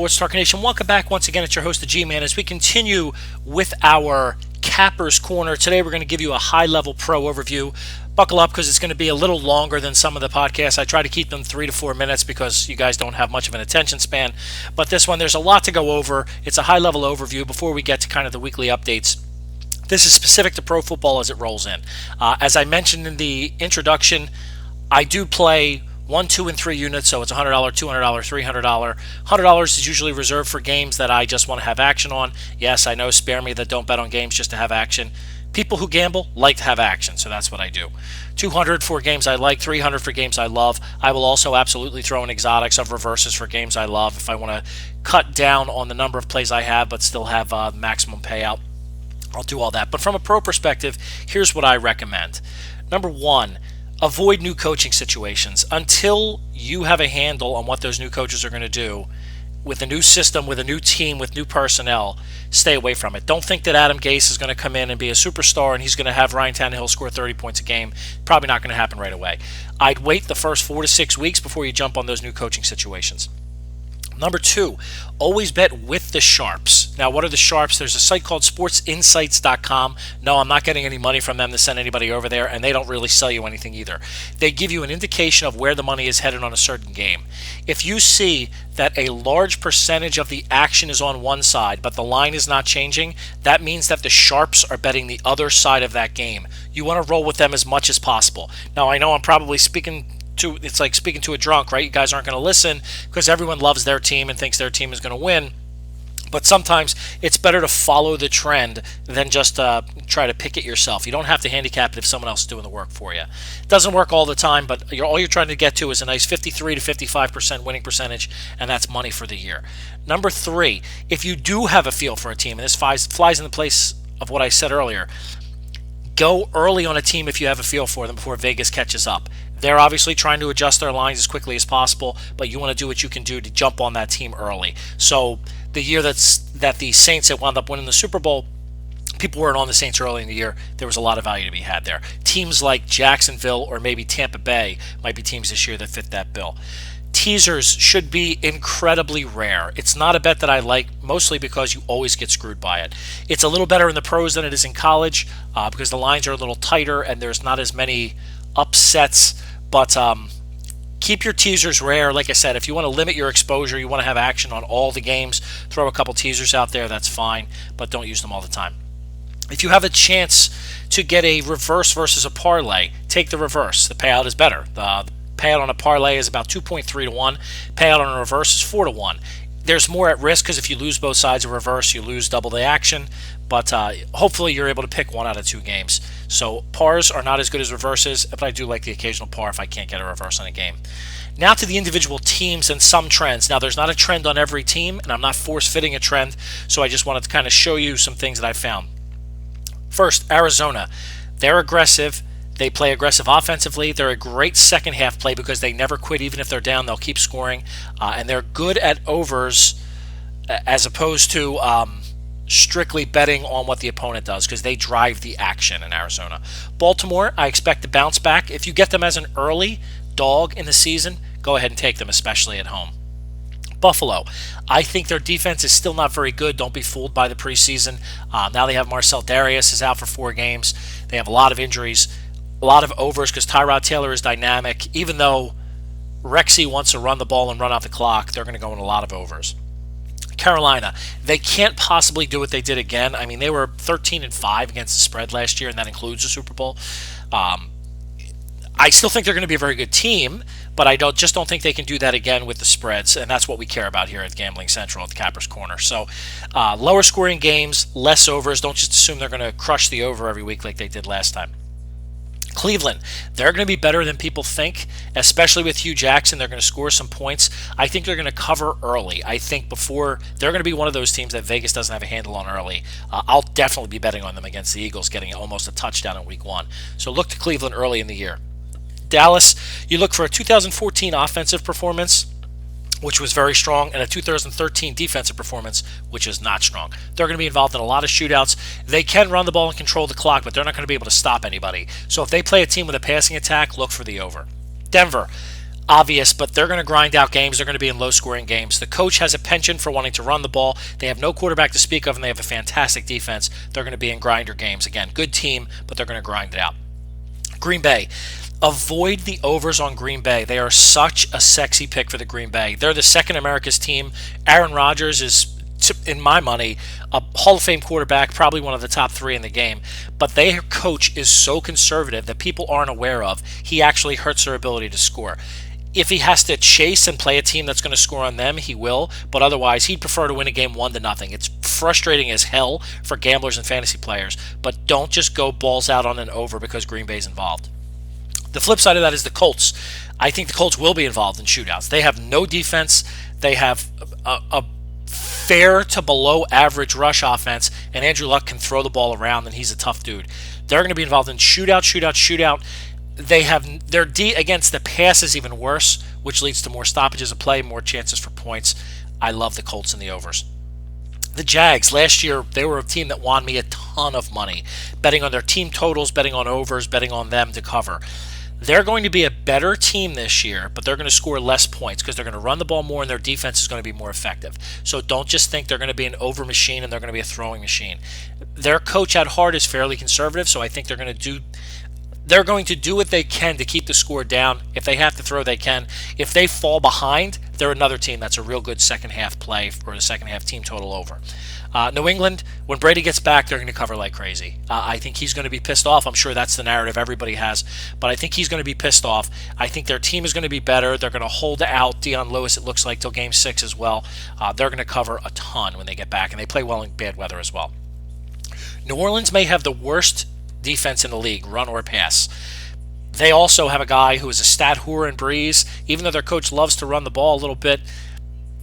Sports Talk Nation. Welcome back once again. It's your host, the G-Man, as we continue with our Capper's Corner. Today we're going to give you a high-level pro overview. Buckle up because it's going to be a little longer than some of the podcasts. I try to keep them 3 to 4 minutes because you guys don't have much of an attention span. But this one, there's a lot to go over. It's a high-level overview before we get to kind of the weekly updates. This is specific to pro football as it rolls in. As I mentioned in the introduction, I do play 1, 2, and 3 units, so it's $100, $200, $300. $100 is usually reserved for games that I just want to have action on. Yes, I know, spare me that don't bet on games just to have action. People who gamble like to have action, so that's what I do. 200 for games I like, 300 for games I love. I will also absolutely throw in exotics of reverses for games I love if I want to cut down on the number of plays I have but still have maximum payout. I'll do all that. But from a pro perspective, here's what I recommend. Number 1, avoid new coaching situations. Until you have a handle on what those new coaches are going to do with a new system, with a new team, with new personnel, stay away from it. Don't think that Adam Gase is going to come in and be a superstar and he's going to have Ryan Tannehill score 30 points a game. Probably not going to happen right away. I'd wait the first 4 to 6 weeks before you jump on those new coaching situations. Number 2, always bet with the sharps. Now, what are the sharps? There's a site called sportsinsights.com. No, I'm not getting any money from them to send anybody over there, and they don't really sell you anything either. They give you an indication of where the money is headed on a certain game. If you see that a large percentage of the action is on one side, but the line is not changing, that means that the sharps are betting the other side of that game. You want to roll with them as much as possible. Now, I know I'm probably it's like speaking to a drunk, right? You guys aren't going to listen because everyone loves their team and thinks their team is going to win. But sometimes it's better to follow the trend than just try to pick it yourself. You don't have to handicap it if someone else is doing the work for you. It doesn't work all the time, but all you're trying to get to is a nice 53 to 55% winning percentage, and that's money for the year. Number 3, if you do have a feel for a team, and this flies in the place of what I said earlier, go early on a team if you have a feel for them before Vegas catches up. They're obviously trying to adjust their lines as quickly as possible, but you want to do what you can do to jump on that team early. So the year that the Saints had wound up winning the Super Bowl, people weren't on the Saints early in the year. There was a lot of value to be had there. Teams like Jacksonville or maybe Tampa Bay might be teams this year that fit that bill. Teasers should be incredibly rare. It's not a bet that I like, mostly because you always get screwed by it. It's a little better in the pros than it is in college because the lines are a little tighter and there's not as many upsets. But keep your teasers rare. Like I said, if you want to limit your exposure, you want to have action on all the games, throw a couple teasers out there, that's fine, but don't use them all the time. If you have a chance to get a reverse versus a parlay, take the reverse. The payout is better. The payout on a parlay is about 2.3 to 1. Payout on a reverse is 4 to 1. There's more at risk because if you lose both sides of reverse, you lose double the action. But hopefully you're able to pick 1 out of 2 games. So pars are not as good as reverses, but I do like the occasional par if I can't get a reverse on a game. Now to the individual teams and some trends. Now there's not a trend on every team, and I'm not force-fitting a trend, so I just wanted to kind of show you some things that I found. First, Arizona. They're aggressive. They play aggressive offensively. They're a great second half play because they never quit. Even if they're down, they'll keep scoring. And they're good at overs as opposed to strictly betting on what the opponent does because they drive the action in Arizona. Baltimore, I expect to bounce back. If you get them as an early dog in the season, go ahead and take them, especially at home. Buffalo, I think their defense is still not very good. Don't be fooled by the preseason. Now they have Marcel Darius is out for 4 games. They have a lot of injuries. A lot of overs because Tyrod Taylor is dynamic. Even though Rexy wants to run the ball and run out the clock, they're going to go in a lot of overs. Carolina, they can't possibly do what they did again. I mean, they were 13-5 against the spread last year, and that includes the Super Bowl. I still think they're going to be a very good team, but I just don't think they can do that again with the spreads, and that's what we care about here at Gambling Central at the Capper's Corner. So lower scoring games, less overs. Don't just assume they're going to crush the over every week like they did last time. Cleveland, they're going to be better than people think, especially with Hugh Jackson. They're going to score some points. I think they're going to cover early. I think before they're going to be one of those teams that Vegas doesn't have a handle on early. I'll definitely be betting on them against the Eagles, getting almost a touchdown in week 1. So look to Cleveland early in the year. Dallas, you look for a 2014 offensive performance, which was very strong, and a 2013 defensive performance, which is not strong. They're going to be involved in a lot of shootouts. They can run the ball and control the clock, but they're not going to be able to stop anybody. So if they play a team with a passing attack, look for the over. Denver, obvious, but they're going to grind out games. They're going to be in low-scoring games. The coach has a penchant for wanting to run the ball. They have no quarterback to speak of, and they have a fantastic defense. They're going to be in grinder games. Again, good team, but they're going to grind it out. Green Bay. Avoid the overs on Green Bay. They are such a sexy pick for the Green Bay. They're the second America's team. Aaron Rodgers is, in my money, a Hall of Fame quarterback, probably one of the top 3 in the game. But their coach is so conservative that people aren't aware of. He actually hurts their ability to score. If he has to chase and play a team that's going to score on them, he will. But otherwise, he'd prefer to win a game 1-0. It's frustrating as hell for gamblers and fantasy players. But don't just go balls out on an over because Green Bay's involved. The flip side of that is the Colts. I think the Colts will be involved in shootouts. They have no defense. They have a fair to below average rush offense, and Andrew Luck can throw the ball around, and he's a tough dude. They're going to be involved in shootout. They have their D against the pass is even worse, which leads to more stoppages of play, more chances for points. I love the Colts and the overs. The Jags, last year, they were a team that won me a ton of money, betting on their team totals, betting on overs, betting on them to cover. They're going to be a better team this year, but they're going to score less points because they're going to run the ball more and their defense is going to be more effective. So don't just think they're going to be an over machine and they're going to be a throwing machine. Their coach at heart is fairly conservative, so I think they're going to do what they can to keep the score down. If they have to throw, they can. If they fall behind, they're another team that's a real good second half play or the second half team total over. New England, when Brady gets back, they're going to cover like crazy. I think he's going to be pissed off. I'm sure that's the narrative everybody has, but I think he's going to be pissed off. I think their team is going to be better. They're going to hold out Dion Lewis, it looks like, till Game 6 as well. They're going to cover a ton when they get back, and they play well in bad weather as well. New Orleans may have the worst defense in the league, run or pass. They also have a guy who is a stat whore in Breeze. Even though their coach loves to run the ball a little bit,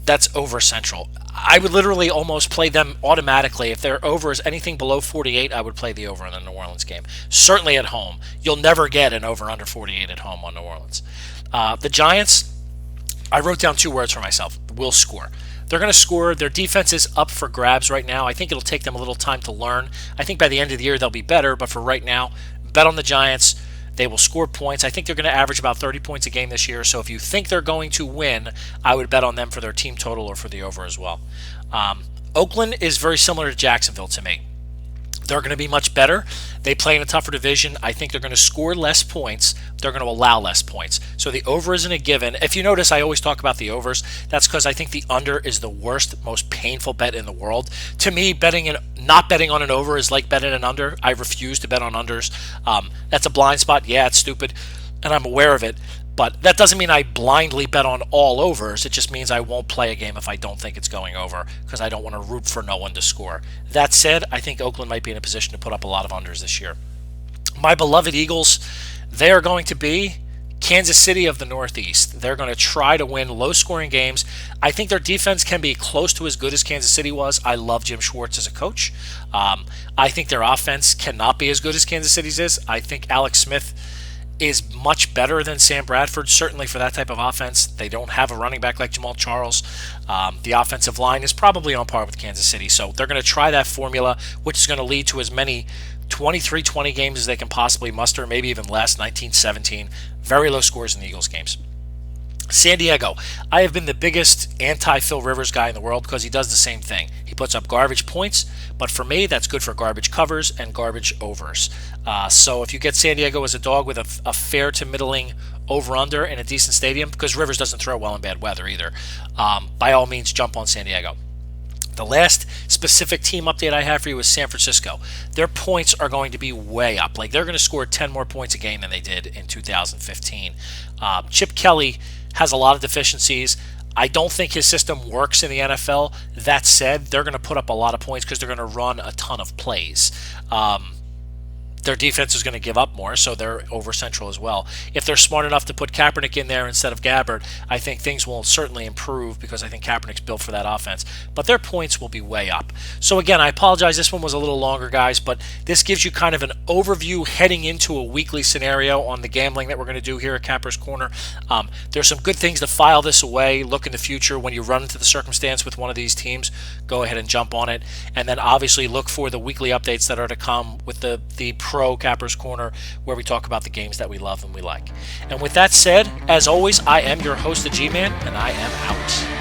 that's over central. I would literally almost play them automatically. If their over is anything below 48, I would play the over in the New Orleans game. Certainly at home. You'll never get an over under 48 at home on New Orleans. The Giants, I wrote down 2 words for myself. Will score. They're going to score. Their defense is up for grabs right now. I think it'll take them a little time to learn. I think by the end of the year they'll be better, but for right now, bet on the Giants. They will score points. I think they're going to average about 30 points a game this year. So if you think they're going to win, I would bet on them for their team total or for the over as well. Oakland is very similar to Jacksonville to me. They're going to be much better. They play in a tougher division. I think they're going to score less points. They're going to allow less points. So the over isn't a given. If you notice, I always talk about the overs. That's because I think the under is the worst, most painful bet in the world. To me, not betting on an over is like betting an under. I refuse to bet on unders. That's a blind spot. Yeah, it's stupid, and I'm aware of it. But that doesn't mean I blindly bet on all overs. It just means I won't play a game if I don't think it's going over because I don't want to root for no one to score. That said, I think Oakland might be in a position to put up a lot of unders this year. My beloved Eagles, they are going to be Kansas City of the Northeast. They're going to try to win low-scoring games. I think their defense can be close to as good as Kansas City was. I love Jim Schwartz as a coach. I think their offense cannot be as good as Kansas City's is. I think Alex Smith is much better than Sam Bradford, certainly for that type of offense. They don't have a running back like Jamal Charles. The offensive line is probably on par with Kansas City, so they're going to try that formula, which is going to lead to as many 23-20 games as they can possibly muster, maybe even less, 19-17. Very low scores in the Eagles games. San Diego. I have been the biggest anti-Phil Rivers guy in the world because he does the same thing. He puts up garbage points, but for me, that's good for garbage covers and garbage overs. So if you get San Diego as a dog with a fair to middling over-under in a decent stadium, because Rivers doesn't throw well in bad weather either, by all means, jump on San Diego. The last specific team update I have for you is San Francisco. Their points are going to be way up. Like, they're going to score 10 more points a game than they did in 2015. Chip Kelly has a lot of deficiencies. I don't think his system works in the NFL. That said, they're going to put up a lot of points because they're going to run a ton of plays. Their defense is going to give up more, so they're over central as well. If they're smart enough to put Kaepernick in there instead of Gabbard, I think things will certainly improve because I think Kaepernick's built for that offense. But their points will be way up. So again, I apologize. This one was a little longer, guys, but this gives you kind of an overview heading into a weekly scenario on the gambling that we're going to do here at Capper's Corner. There's some good things to file this away. Look in the future when you run into the circumstance with one of these teams, go ahead and jump on it. And then obviously look for the weekly updates that are to come with the pro Cappers Corner, where we talk about the games that we love and we like. And with that said, as always, I am your host, the G-Man, and I am out.